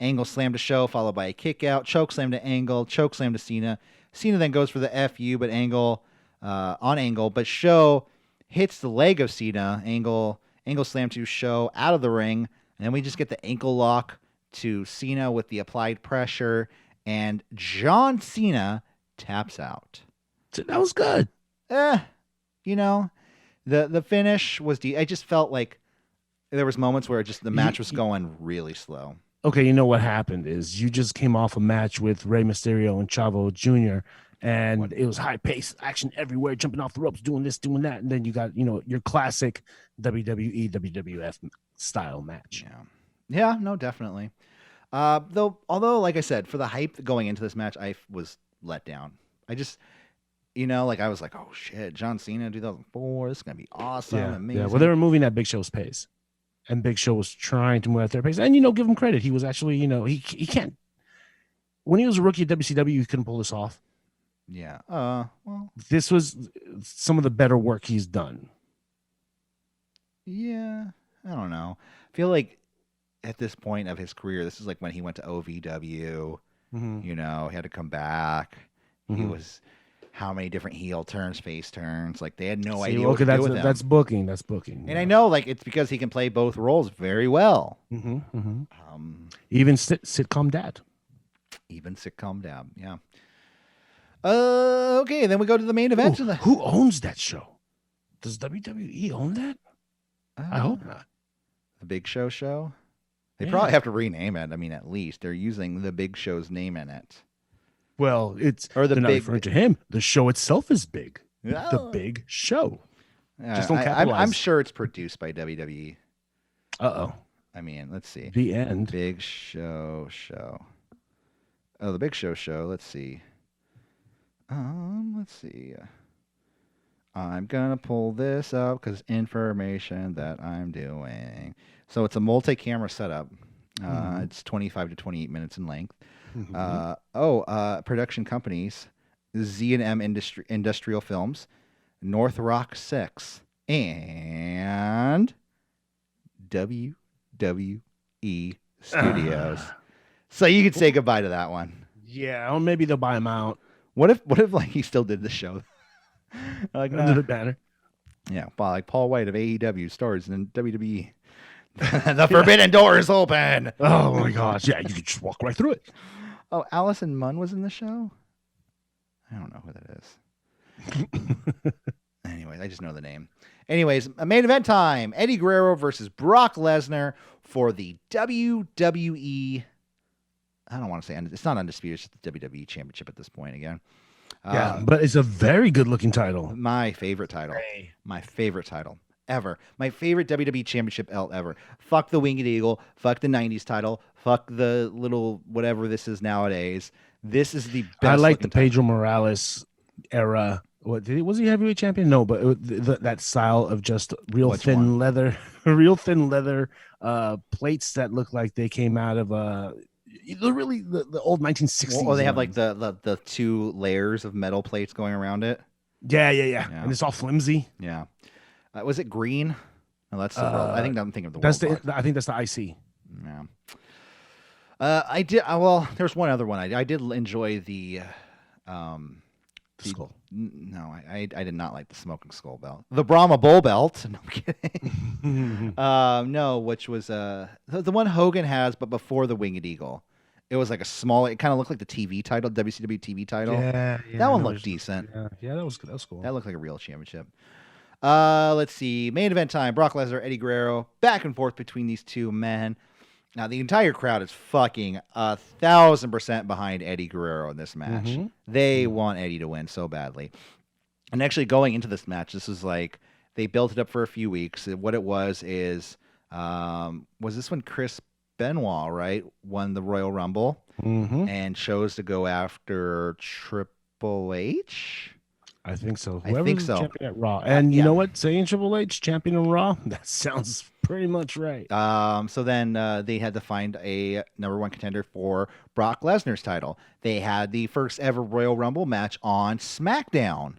Angle slam to Show, followed by a kick out, choke slam to Angle, choke slam to Cena. Cena then goes for the FU, but Angle on Angle, but Show hits the leg of Cena. Angle slam to Show out of the ring, and then we just get the ankle lock to Cena with the applied pressure, and John Cena taps out. That was good. You know, the finish was I just felt like there was moments where just the match was going really slow. Okay, you know what happened is you just came off a match with Rey Mysterio and Chavo Jr., and it was high-paced action everywhere, jumping off the ropes, doing this, doing that, and then you got, your classic WWE, WWF style match. Yeah, no, definitely. Although, like I said, for the hype going into this match, I was let down. I just... I was like, oh shit, John Cena 2004, this is going to be awesome, amazing. Yeah, well, they were moving at Big Show's pace. And Big Show was trying to move at their pace. And, give him credit. He was actually, he can't. When he was a rookie at WCW, he couldn't pull this off. Yeah. Well. This was some of the better work he's done. Yeah. I don't know. I feel like at this point of his career, this is like when he went to OVW. Mm-hmm. He had to come back. Mm-hmm. He was... How many different heel turns, face turns? Like they had no idea what to do with him. That's booking. That's booking. And I know, it's because he can play both roles very well. Mm-hmm, mm-hmm. Even sitcom dad. Even sitcom dad. Yeah. Okay. Then we go to the main event. Who owns that show? Does WWE own that? I hope not. The Big Show. They probably have to rename it. I mean, at least they're using the Big Show's name in it. Well, they're not referring to him. The show itself is big. Oh. The Big Show. Just don't capitalize. I'm sure it's produced by WWE. Uh-oh. I mean, let's see. The end. Big Show. Oh, the Big Show. Let's see. Let's see. I'm going to pull this up because information that I'm doing. So it's a multi-camera setup. It's 25 to 28 minutes in length. Mm-hmm. Production companies, Z&M Industrial Films, North Rock 6, and WWE Studios. So you could say goodbye to that one. Yeah, or maybe they'll buy him out. What if he still did the show? Under the banner. Yeah, like Paul White of AEW stars in WWE. The forbidden door is open. Oh my gosh! Yeah, you could just walk right through it. Oh, Allison Munn was in the show? I don't know who that is. Anyways, I just know the name. Anyways, a main event time. Eddie Guerrero versus Brock Lesnar for the WWE... I don't want to say... It's not undisputed. It's just the WWE Championship at this point again. Yeah, but it's a very good-looking title. My favorite title. My favorite title ever. My favorite WWE Championship belt ever. Fuck the Winged Eagle. Fuck the 90s title. Fuck the little whatever this is nowadays. This is the best. I like the Pedro Morales era. Was he heavyweight champion? No, but that style of just real thin leather plates that look like they came out of the old 1960s. Or they have like the two layers of metal plates going around it. Yeah. And it's all flimsy. Yeah. Was it green? No, that's the world. I think I'm thinking of the world. I think that's the IC. Yeah. I did. Well, there's one other one. I did enjoy the skull. No, I did not like the smoking skull belt. The Brahma Bull belt. No, I'm kidding. No, which was the one Hogan has, but before the Winged Eagle. It was like a small. It kind of looked like the TV title, WCW TV title. Yeah. That one looked decent. Yeah, that was cool. That looked like a real championship. Let's see. Main event time. Brock Lesnar, Eddie Guerrero. Back and forth between these two men. Now, the entire crowd is fucking 1,000% behind Eddie Guerrero in this match. Mm-hmm. They want Eddie to win so badly. And actually, going into this match, this was like, they built it up for a few weeks. What it was is, was this when Chris Benoit, right, won the Royal Rumble and chose to go after Triple H? I think so. I think so. Champion at Raw. And you know what? Saying Triple H, champion on Raw, that sounds pretty much right. So then they had to find a number one contender for Brock Lesnar's title. They had the first ever Royal Rumble match on SmackDown.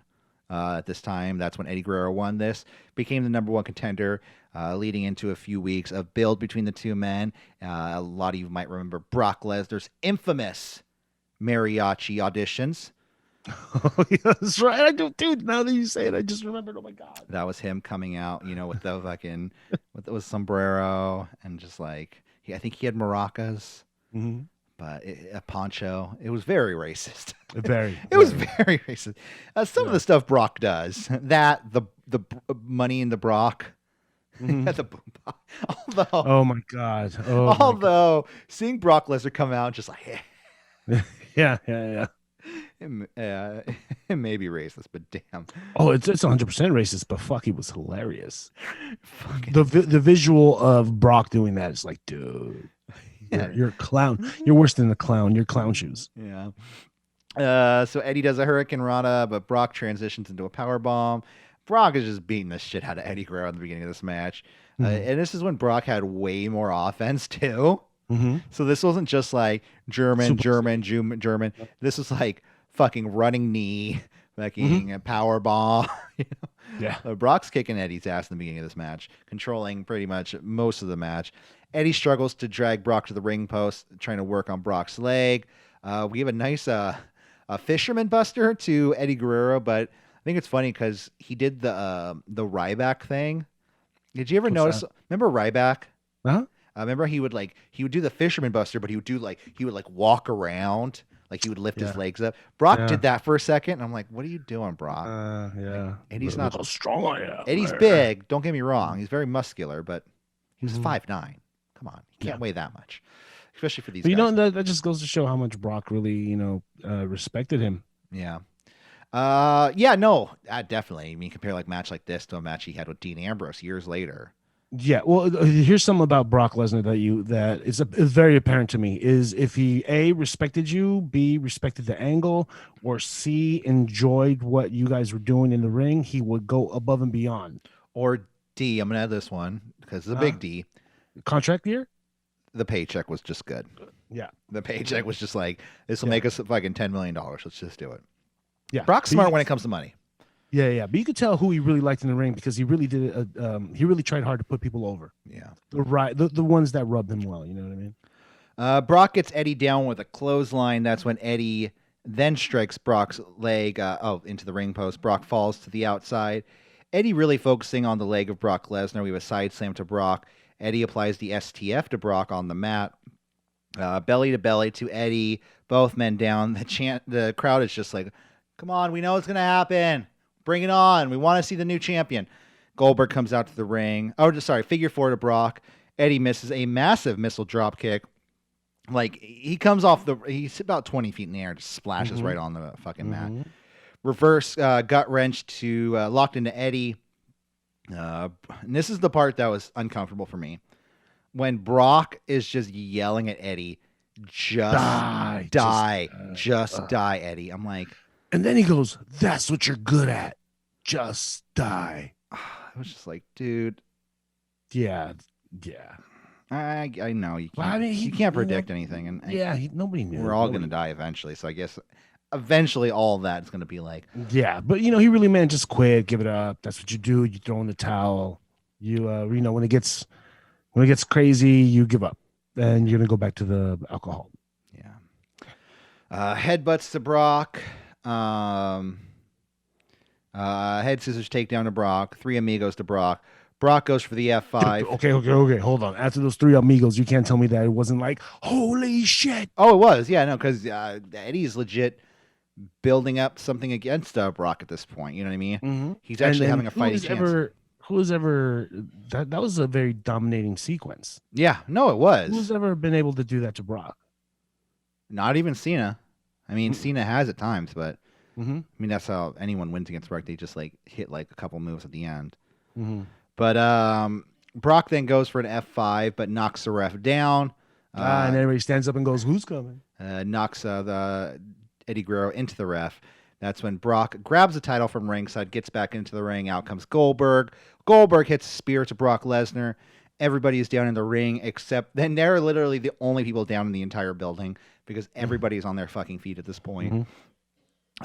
At this time, that's when Eddie Guerrero won this, became the number one contender. leading into a few weeks of build between the two men. A lot of you might remember Brock Lesnar's infamous mariachi auditions. Oh, yeah, that's right. I do, dude. Now that you say it, I just remembered. Oh my god, that was him coming out, with the fucking with sombrero and just like I think he had maracas, but a poncho. It was very racist. It was very racist. Some of the stuff Brock does, that the money in the Brock. Although, oh my god. Seeing Brock Lesnar come out just like, yeah. It may be racist, but damn. Oh, it's 100% racist, but fuck, it was hilarious. The visual of Brock doing that is like, dude, you're a clown. You're worse than the clown. You're clown shoes. Yeah. So Eddie does a Hurricane Rana, but Brock transitions into a power bomb. Brock is just beating the shit out of Eddie Guerrero at the beginning of this match. And this is when Brock had way more offense too. So this wasn't just like German. This was like fucking running knee, fucking a power bomb. Yeah. Brock's kicking Eddie's ass in the beginning of this match, controlling pretty much most of the match. Eddie struggles to drag Brock to the ring post, trying to work on Brock's leg. We have a nice a fisherman buster to Eddie Guerrero, but I think it's funny because he did the Ryback thing. Did you ever notice? That? Remember Ryback? Huh? Remember he would do the fisherman buster, but he would walk around, like he would lift his legs up. Brock did that for a second, and I'm like, what are you doing, Brock? Yeah. Eddie's not how strong I am. Eddie's big. Don't get me wrong. He's very muscular, but he was 5'9". Come on, he can't weigh that much, especially for these. But guys. That just goes to show how much Brock really, respected him. Yeah. Definitely. I mean, compare like match like this to a match he had with Dean Ambrose years later. Yeah, well, here's something about Brock Lesnar that is very apparent to me is if he A, respected you, B, respected the angle, or C, enjoyed what you guys were doing in the ring, he would go above and beyond. Or D, I'm gonna add this one because it's a big D. Contract year? The paycheck was just good. Yeah, the paycheck was just like, this will make us fucking $10 million. Let's just do it. Yeah, Brock's smart when it comes to money. Yeah, but you could tell who he really liked in the ring because he really did. He really tried hard to put people over. Yeah, the ones that rubbed him well. You know what I mean? Brock gets Eddie down with a clothesline. That's when Eddie then strikes Brock's leg into the ring post. Brock falls to the outside. Eddie really focusing on the leg of Brock Lesnar. We have a side slam to Brock. Eddie applies the STF to Brock on the mat. Belly to belly to Eddie. Both men down. The crowd is just like, come on, we know it's gonna happen. Bring it on. We want to see the new champion. Goldberg comes out to the ring. Figure four to Brock. Eddie misses a massive missile drop kick. Like, he comes off he's about 20 feet in the air, just splashes right on the fucking mat. Reverse gut wrench to locked into Eddie. And this is the part that was uncomfortable for me. When Brock is just yelling at Eddie, just die, Eddie. I'm like, and then he goes, that's what you're good at. Just die. I was just like, dude. Yeah. I know you can't. You can't predict anything, and nobody knew. We're all gonna die eventually. So I guess eventually all of that is gonna be like, yeah. But he really meant just quit, give it up. That's what you do. You throw in the towel. You when it gets crazy, you give up, and you're gonna go back to the alcohol. Yeah. Headbutts to Brock. Head scissors takedown to Brock. Three amigos to Brock. Brock goes for the F5. Okay. Hold on. After those three amigos, you can't tell me that it wasn't like, holy shit. Oh, it was. Yeah, no, because Eddie's legit building up something against Brock at this point. You know what I mean? Mm-hmm. He's actually having a fighting chance. That was a very dominating sequence. Yeah, no, it was. Who's ever been able to do that to Brock? Not even Cena. I mean, Cena has at times, but I Mm-hmm. mean, that's how anyone wins against Brock. They just hit a couple moves at the end. Mm-hmm. But Brock then goes for an F5, but knocks the ref down. And everybody stands up and goes, who's coming? Knocks the Eddie Guerrero into the ref. That's when Brock grabs the title from ringside, gets back into the ring. Out comes Goldberg. Goldberg hits a spear to Brock Lesnar. Everybody is down in the ring, except then they're literally the only people down in the entire building because everybody is on their fucking feet at this point.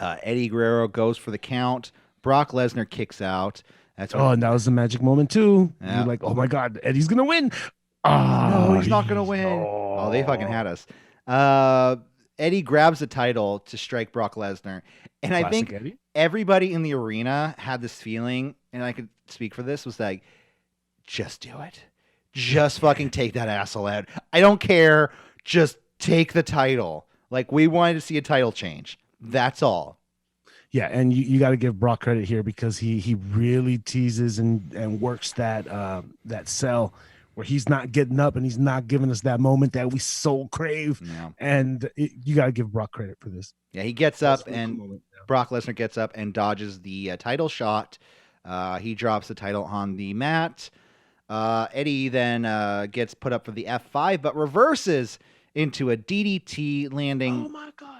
Eddie Guerrero goes for the count. Brock Lesnar kicks out. That's and that was the magic moment too. Yeah. You're like, oh my God, Eddie's gonna win. No, he's not gonna win. Oh, they fucking had us. Eddie grabs the title to strike Brock Lesnar, and I think Eddie. Everybody in the arena had this feeling, and I could speak for this, was like, just do it. Just fucking take that asshole out. I don't care. Just take the title. Like, we wanted to see a title change. That's all. Yeah, and you got to give Brock credit here because he really teases and works that sell where he's not getting up and he's not giving us that moment that we so crave. Yeah. And you got to give Brock credit for this. Yeah, he gets up and Brock Lesnar gets up and dodges the title shot. He drops the title on the mat. Eddie then gets put up for the F5, but reverses into a DDT landing. Oh my God.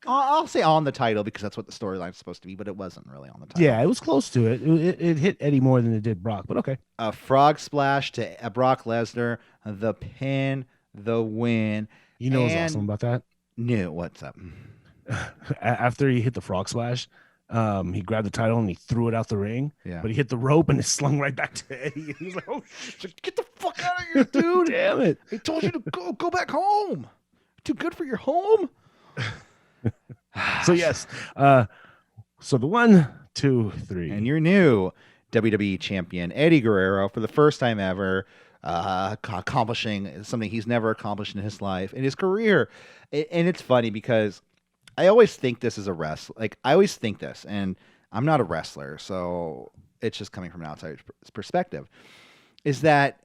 I'll say on the title because that's what the storyline's supposed to be, but it wasn't really on the title. Yeah, it was close to it. It hit Eddie more than it did Brock, but okay. A frog splash to Brock Lesnar, the pin, the win. You know what's awesome about that? No, what's up? After he hit the frog splash, he grabbed the title and he threw it out the ring. Yeah. But he hit the rope and it slung right back to Eddie. He was like, "Oh shit, Get the fuck out of here, dude! Damn it! I told you to go back home. Too good for your home." So yes, so the 1, 2, 3, and your new WWE champion Eddie Guerrero, for the first time ever, accomplishing something he's never accomplished in his life, in his career. And it's funny because I always think this is a wrestler. Like, I always think this, and I'm not a wrestler, so it's just coming from an outsider's perspective, is that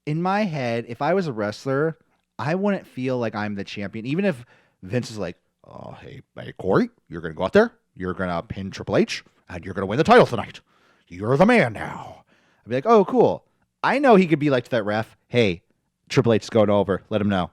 in my head, if I was a wrestler, I wouldn't feel like I'm the champion, even if Vince is like, "Oh, hey, Korey, you're going to go out there, you're going to pin Triple H, and you're going to win the title tonight. You're the man now." I'd be like, "Oh, cool." I know he could be like to that ref, "Hey, Triple H is going over. Let him know."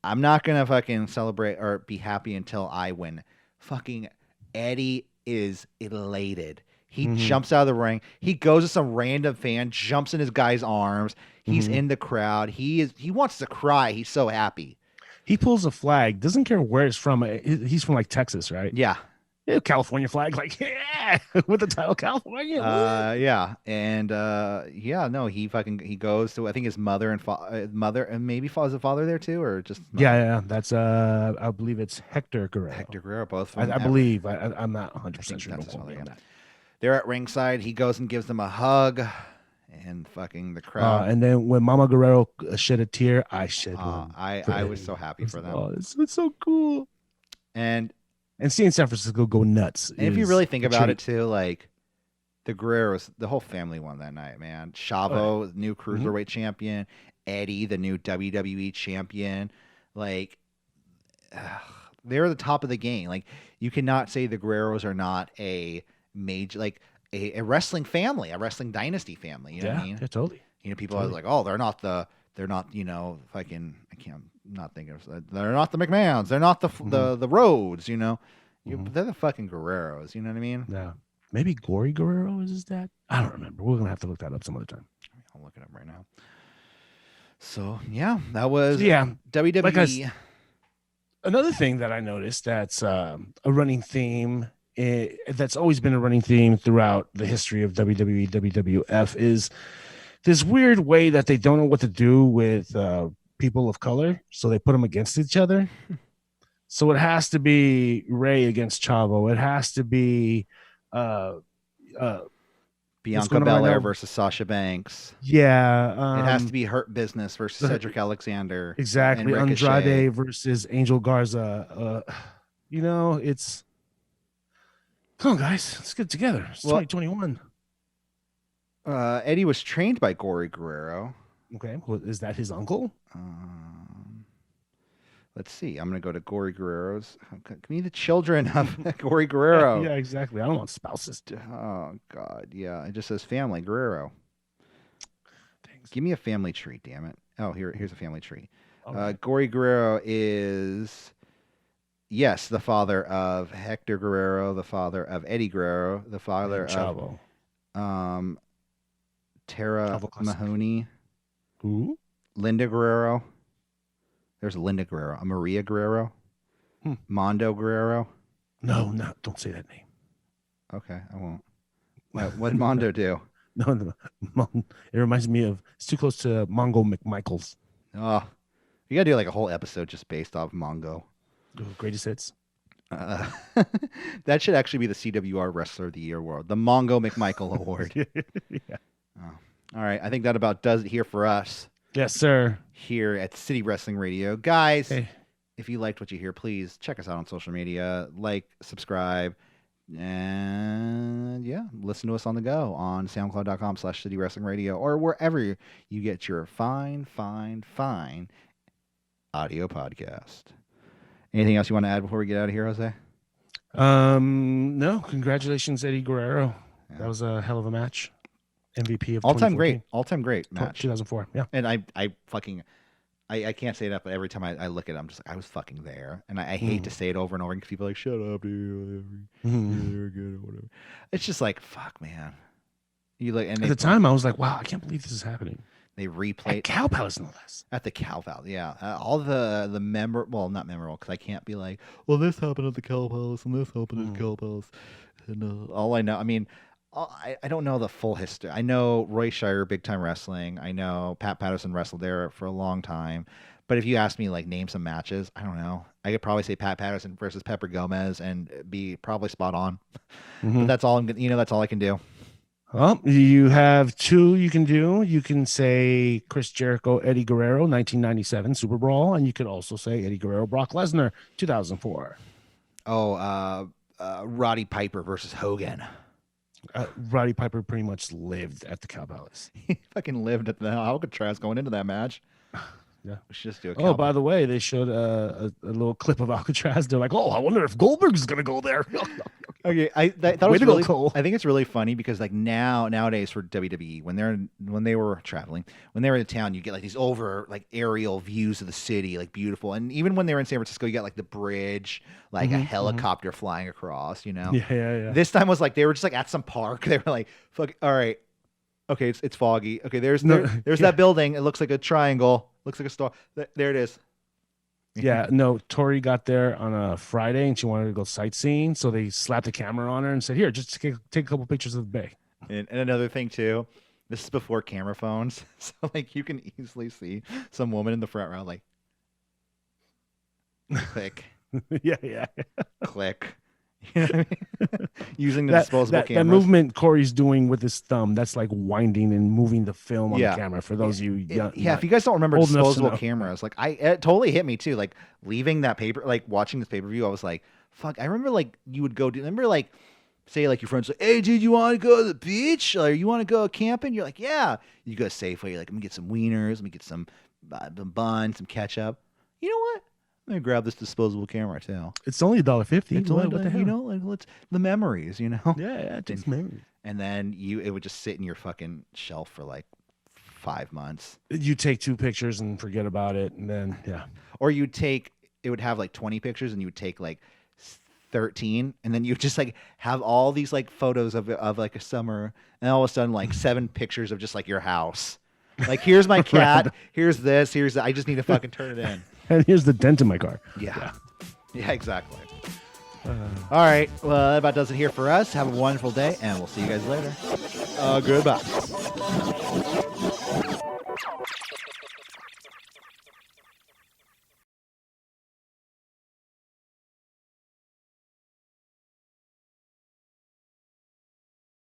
I'm not going to fucking celebrate or be happy until I win. Fucking Eddie is elated. He jumps out of the ring. He goes to some random fan, jumps in his guy's arms. He's in the crowd. He wants to cry. He's so happy. He pulls a flag. Doesn't care where it's from. He's from like Texas, right? Yeah. California flag, like, yeah, with the title California. Yeah. And no, he goes to, I think his mother and maybe his father there too, or just mother? Yeah. That's I believe it's Hector Guerrero. Both. I believe. I'm not 100% sure. Don't quote me on that. They're at ringside. He goes and gives them a hug, and fucking the crowd. And then when Mama Guerrero shed a tear, I shed one. I was so happy for them. Oh, it's so cool. And seeing San Francisco go nuts. And if you really think about it too, like the Guerreros, the whole family won that night, man. Chavo, new cruiserweight champion. Eddie, the new WWE champion. Like, they're the top of the game. Like, you cannot say the Guerreros are not a major, like a wrestling family, a wrestling dynasty family. You know what I mean? Yeah, totally. You know, people are like, "Oh, they're not, you know, fucking, I'm not thinking of, they're not the McMahons. They're not the Rhodes, you know. They're the fucking Guerreros. You know what I mean? Yeah. Maybe Korey Guerrero is his dad? I don't remember. We're going to have to look that up some other time. I'll look it up right now. So, yeah, that was WWE. Another thing that I noticed that's a running theme, that's always been a running theme throughout the history of WWE, WWF, is this weird way that they don't know what to do with people of color, so they put them against each other. So it has to be Ray against Chavo. It has to be Bianca Belair versus Sasha Banks. Yeah. It has to be Hurt Business versus Cedric Alexander. Exactly. Andrade versus Angel Garza. You know, it's... Come on, guys. Let's get together. It's 2021. Eddie was trained by Korey Guerrero. Okay. Well, is that his uncle? Let's see. I'm going to go to Korey Guerrero's. Give me the children of Korey Guerrero. Yeah, exactly. I don't want spouses. Oh, God. Yeah. It just says family, Guerrero. Thanks. Give me a family tree, damn it. Oh, here's a family tree. Right. Korey Guerrero is, yes, the father of Hector Guerrero, the father of Eddie Guerrero, the father Chavo. Of Tara Mahoney. Who? Linda Guerrero. There's a Linda Guerrero. A Maria Guerrero. Mondo Guerrero. No, don't say that name. Okay, I won't. What did Mondo do? No, it reminds me of, it's too close to Mongo McMichaels. Oh, you gotta do like a whole episode just based off Mongo. Greatest hits. That should actually be the CWR Wrestler of the Year award, the Mongo McMichael Award. Yeah. Oh. All right, I think that about does it here for us. Yes, sir. Here at City Wrestling Radio, guys. Hey. If you liked what you hear, please check us out on social media, like, subscribe, and yeah, listen to us on the go on SoundCloud.com/City Wrestling Radio or wherever you get your fine audio podcast. Anything else you want to add before we get out of here, Jose? No. Congratulations, Eddie Guerrero. Yeah. That was a hell of a match. MVP of all-time great match. 2004. Yeah. And I can't say that, but every time I look at it, I'm just like, I was fucking there. And I hate to say it over and over because people are like, shut up, dude. They're good or whatever. It's just like, fuck, man. You look, and at the time, I was like, wow, I can't believe this is happening. They replayed at Cow Palace, no less. At the Cow Palace, yeah. All the well, not memorable, because I can't be like, well, this happened at the Cow Palace and this happened at the Cow Palace. And all I know, I mean, I don't know the full history. I know Roy Shire, Big Time Wrestling. I know Pat Patterson wrestled there for a long time. But if you ask me, like, name some matches, I don't know. I could probably say Pat Patterson versus Pepper Gomez and be probably spot on. But that's all that's all I can do. Well, you have two you can do. You can say Chris Jericho, Eddie Guerrero, 1997 Super Brawl, and you could also say Eddie Guerrero, Brock Lesnar, 2004. Oh, Roddy Piper versus Hogan. Roddy Piper pretty much lived at the Cow Palace. He fucking lived at the Alcatraz going into that match. Yeah. We should just do a Oh, by the way, they showed a little clip of Alcatraz. They're like, oh, I wonder if Goldberg's going to go there. Okay, I thought it was really cool. I think it's really funny because like nowadays for WWE, when they were traveling, when they were in town, you get like these over like aerial views of the city, like beautiful. And even when they were in San Francisco, you got like the bridge, like a helicopter flying across, Yeah. This time was like they were just like at some park. They were like, fuck, all right. Okay, it's foggy. Okay, there's that building. It looks like a triangle. Looks like a star. There it is. Yeah, no, Tori got there on a Friday and she wanted to go sightseeing. So they slapped the camera on her and said, here, just take a couple pictures of the bay. And another thing, too, this is before camera phones. So, like, you can easily see some woman in the front row, like, click. Yeah. Click. You know what I mean? Using the disposable cameras. That movement Corey's doing with his thumb, that's like winding and moving the film on the camera for those of you young. Yeah, if you guys don't remember disposable cameras, like it totally hit me too. Like leaving that paper, like watching this pay-per-view, I was like, fuck, I remember like you would go, remember like, say like your friends like, hey dude, you want to go to the beach? Or you want to go camping? You're like, yeah. You go to Safeway, you're like, let me get some wieners, let me get some buns, some ketchup. You know what? I'm gonna grab this disposable camera too. It's only $1.50. It's only, what the hell? Like the memories, Yeah, it's memories. And then it would just sit in your fucking shelf for like 5 months. You take 2 pictures and forget about it, and then Or it would have like 20 pictures, and you would take like 13, and then you just like have all these like photos of like a summer, and all of a sudden like 7 pictures of just like your house. Like here's my cat, here's this, here's that. I just need to fucking turn it in. And here's the dent in my car. Yeah, exactly. All right. Well, that about does it here for us. Have a wonderful day, and we'll see you guys later. Goodbye.